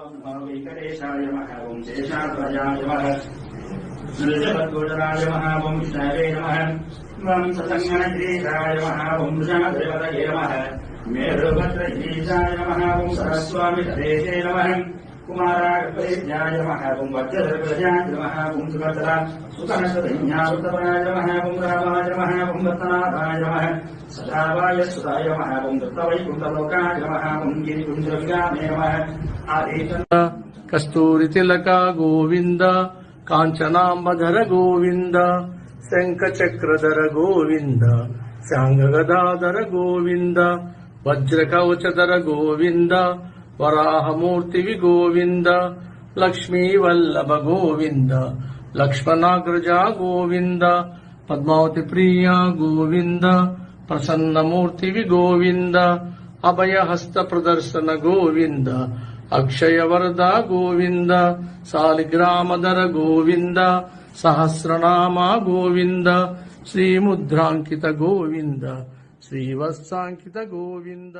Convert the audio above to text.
वेंकटेशाय नमः। ओं शेषाद्वयाय नमः। नृजपद्गोचराय नमः। ओं विष्णवे नमः। ओं सतङ्गनगिरीशाय नमः। ओं वृषभदेवतये नमः। मेरुभद्रगीशाय नमः। ओं सरस्वामितदेशे नमः। कुमारागपरिज्ञाय नमः। ओं वज्रधर्गजाय नमः। ओं सुभद्रा सुतनसधन्यावृतपराय नमः। ओं रामाय नमः। ओं रत्नाभाय नमः। सदावाय सुताय नमः। ओं दत्तवैकुण्ठलोकाय नमः। ओं गिरिकुञ्जविगामे नमः। कस्तूरी तिलक गोविंद कांचनांबधर गोविंद शंखचक्रधर गोविंद सांगगदाधर गोविंद वज्रकवचधर गोविंद वराहमूर्ति गोविंद लक्ष्मीवल्लभ गोविंद लक्ष्मणाग्रजा गोविंद पद्मावती प्रिया गोविंद प्रसन्नमूर्ति गोविंद अभयहस्त प्रदर्शन गोविंद अक्षयवरद गोविंद सालिग्रामधर गोविंद सहस्रनाम गोविंद श्रीमुद्रांकित गोविंद श्रीवत्सांकित गोविंद।